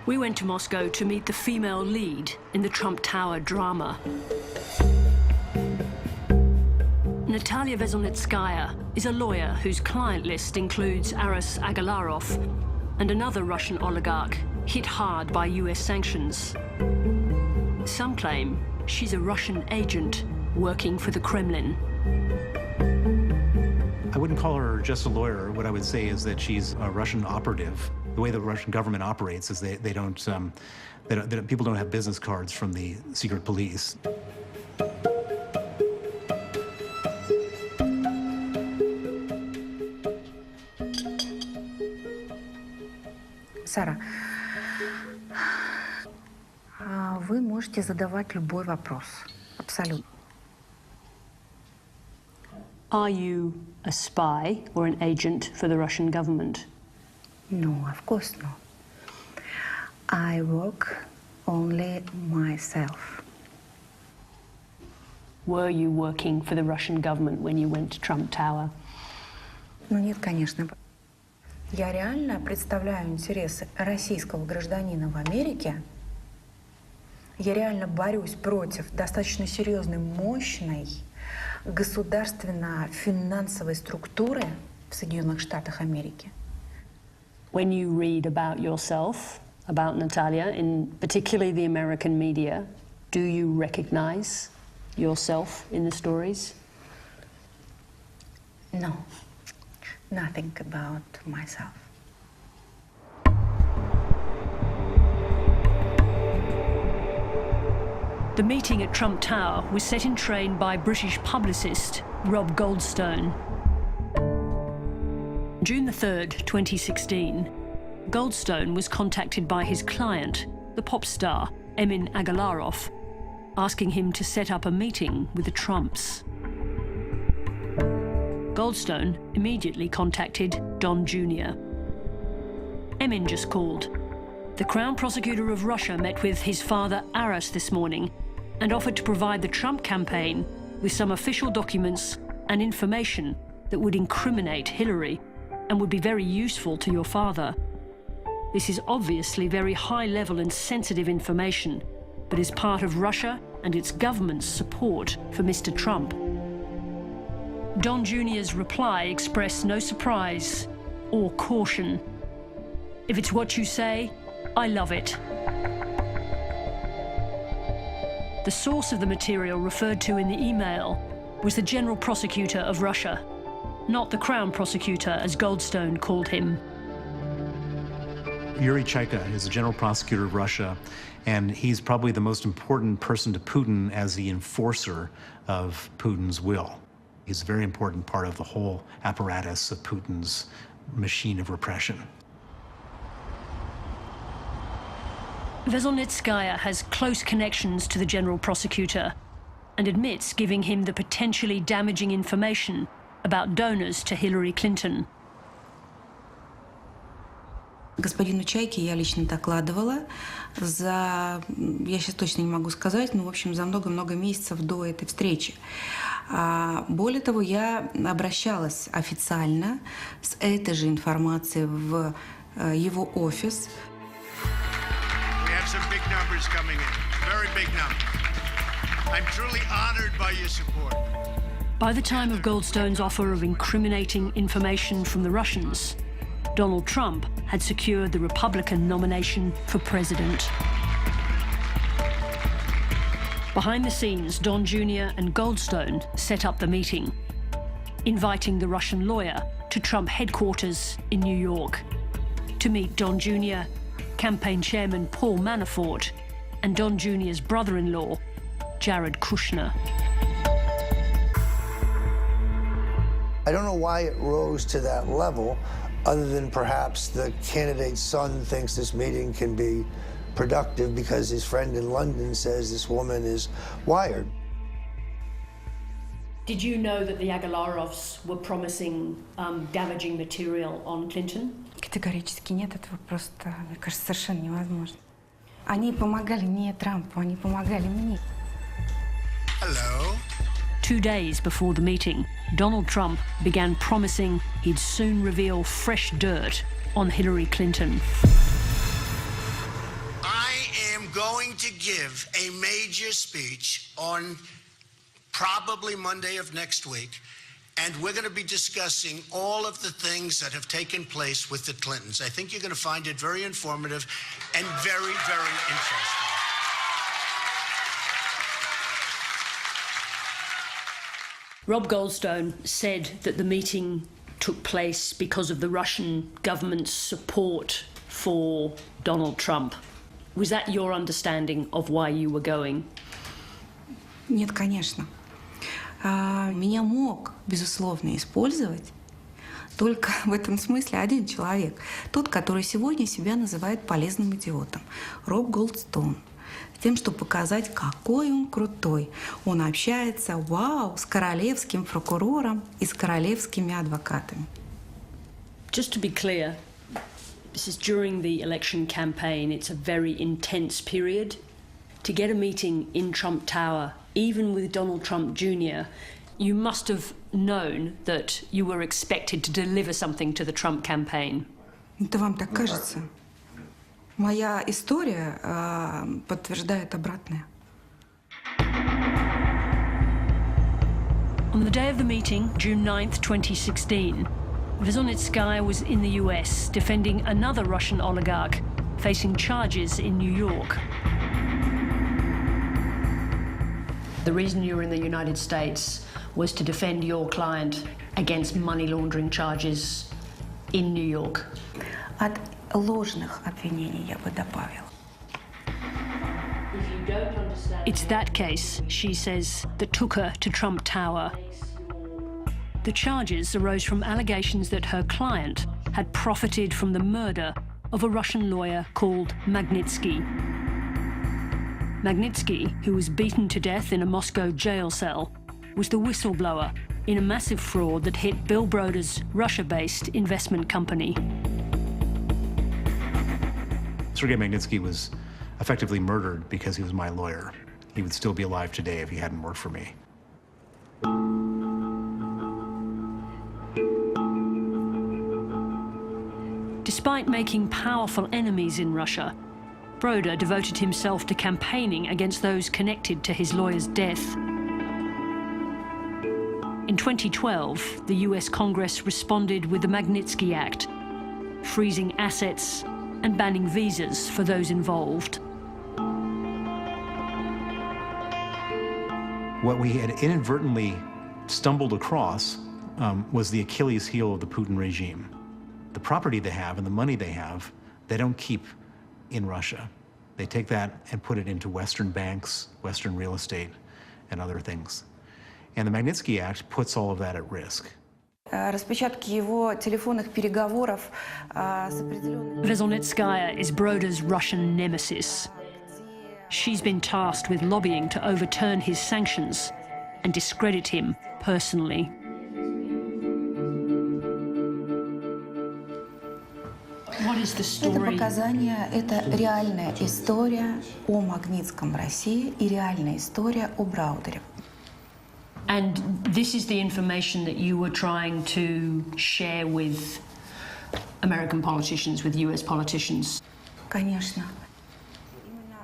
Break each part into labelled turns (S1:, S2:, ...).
S1: We went to Moscow to meet the female lead in the Trump Tower drama. Natalia Veselnitskaya is a lawyer whose client list includes Aras Agalarov and another Russian oligarch hit hard by US sanctions. Some claim she's a Russian agent working for the Kremlin.
S2: I wouldn't call her just a lawyer. What I would say is that she's a Russian operative. The way the Russian government operates is people don't have business cards from the secret police.
S3: Сара, вы можете задавать любой вопрос. Абсолютно.
S1: Are you a spy or an agent for the Russian government?
S3: No, of course not. I work only myself.
S1: Were you working for the Russian government when you went to Trump Tower?
S3: Ну нет, конечно. Я реально представляю интересы российского гражданина в Америке. Я реально борюсь против достаточно серьезной, мощной государственно-финансовой структуры в Соединенных Штатах Америки.
S1: When you read about yourself, about Natalia, in particularly the American media, do you recognize yourself in the stories?
S3: No, nothing about myself.
S1: The meeting at Trump Tower was set in train by British publicist Rob Goldstone. June the 3rd, 2016, Goldstone was contacted by his client, the pop star Emin Agalarov, asking him to set up a meeting with the Trumps. Goldstone immediately contacted Don Jr. Emin just called. The Crown Prosecutor of Russia met with his father Aras this morning and offered to provide the Trump campaign with some official documents and information that would incriminate Hillary and would be very useful to your father. This is obviously very high-level and sensitive information, but is part of Russia and its government's support for Mr. Trump. Don Jr.'s reply expressed no surprise or caution. If it's what you say, I love it. The source of the material referred to in the email was the General Prosecutor of Russia, not the Crown Prosecutor, as Goldstone called him.
S2: Yuri Chaika is the General Prosecutor of Russia, and he's probably the most important person to Putin as the enforcer of Putin's will. He's a very important part of the whole apparatus of Putin's machine of repression.
S1: Veselnitskaya has close connections to the General Prosecutor and admits giving him the potentially damaging information about donors to Hillary Clinton.
S3: Господину Чайке я лично докладывала я сейчас точно не могу сказать, но, в общем, за много-много месяцев до этой встречи. Более того, я обращалась официально с этой же информацией в его офис.
S4: We have some big numbers coming in, very big numbers. I'm truly honored by your support.
S1: By the time of Goldstone's offer of incriminating information from the Russians, Donald Trump had secured the Republican nomination for president. Behind the scenes, Don Jr. and Goldstone set up the meeting, inviting the Russian lawyer to Trump headquarters in New York to meet Don Jr., campaign chairman Paul Manafort, and Don Jr.'s brother-in-law, Jared Kushner.
S5: I don't know why it rose to that level, other than perhaps the candidate's son thinks this meeting can be productive because his friend in London says this woman is wired.
S1: Did you know that the Agalarovs were promising damaging material on Clinton?
S3: Категорически нет, этого просто, мне кажется, совершенно невозможно. Они помогали не Трампу, они помогали мне.
S4: Hello.
S1: 2 days before the meeting, Donald Trump began promising he'd soon reveal fresh dirt on Hillary Clinton.
S4: going to give a major speech on probably Monday of next week, and we're going to be discussing all of the things that have taken place with the Clintons. I think you're going to find it very informative and very, very interesting.
S1: Rob Goldstone said that the meeting took place because of the Russian government's support for Donald Trump. Was that your understanding of why you were going?
S3: Нет, конечно. Меня мог, безусловно, использовать только в этом смысле один человек. Тот, который сегодня себя называет полезным идиотом. Роб Голдстоун. Тем, чтобы показать, какой он крутой. Он общается, вау, с королевским прокурором и с королевскими адвокатами.
S1: Just to be clear, this is during the election campaign. It's a very intense period. To get a meeting in Trump Tower, even with Donald Trump Jr., you must have known that you were expected to deliver something to the Trump campaign.
S3: Это вам так кажется? Моя история подтверждает обратное.
S1: On the day of the meeting, June 9th, 2016, Veselnitskaya was in the US defending another Russian oligarch facing charges in New York. The reason you were in the United States was to defend your client against money laundering charges in New York.
S3: От ложных обвинений я бы добавила.
S1: It's that case, she says, that took her to Trump Tower. The charges arose from allegations that her client had profited from the murder of a Russian lawyer called Magnitsky. Magnitsky, who was beaten to death in a Moscow jail cell, was the whistleblower in a massive fraud that hit Bill Broder's Russia-based investment company.
S2: Sergei Magnitsky was effectively murdered because he was my lawyer. He would still be alive today if he hadn't worked for me.
S1: Despite making powerful enemies in Russia, Broder devoted himself to campaigning against those connected to his lawyer's death. In 2012, the US Congress responded with the Magnitsky Act, freezing assets and banning visas for those involved.
S2: What we had inadvertently stumbled across was the Achilles heel of the Putin regime. The property they have and the money they have, they don't keep in Russia. They take that and put it into Western banks, Western real estate, and other things. And the Magnitsky Act puts all of that at risk.
S3: Распечатки его телефонных переговоров с определенными...
S1: Veselnitskaya is Broder's Russian nemesis. She's been tasked with lobbying to overturn his sanctions and discredit him personally. What is the story?
S3: Это показания, это реальная история о Магнитском России и реальная история о Браудере.
S1: And this is the information that you were trying to share with American politicians, with US politicians?
S3: Конечно.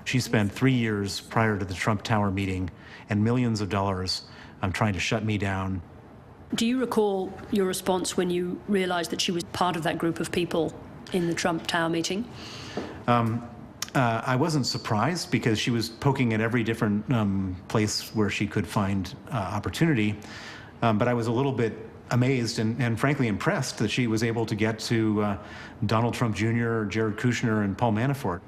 S2: She spent 3 years prior to the Trump Tower meeting and millions of dollars trying to shut me down.
S1: Do you recall your response when you realized that she was part of that group of people in the Trump Tower meeting?
S2: I wasn't surprised because she was poking at every different place where she could find opportunity. But I was a little bit amazed and frankly impressed that she was able to get to Donald Trump Jr., Jared Kushner, and Paul Manafort.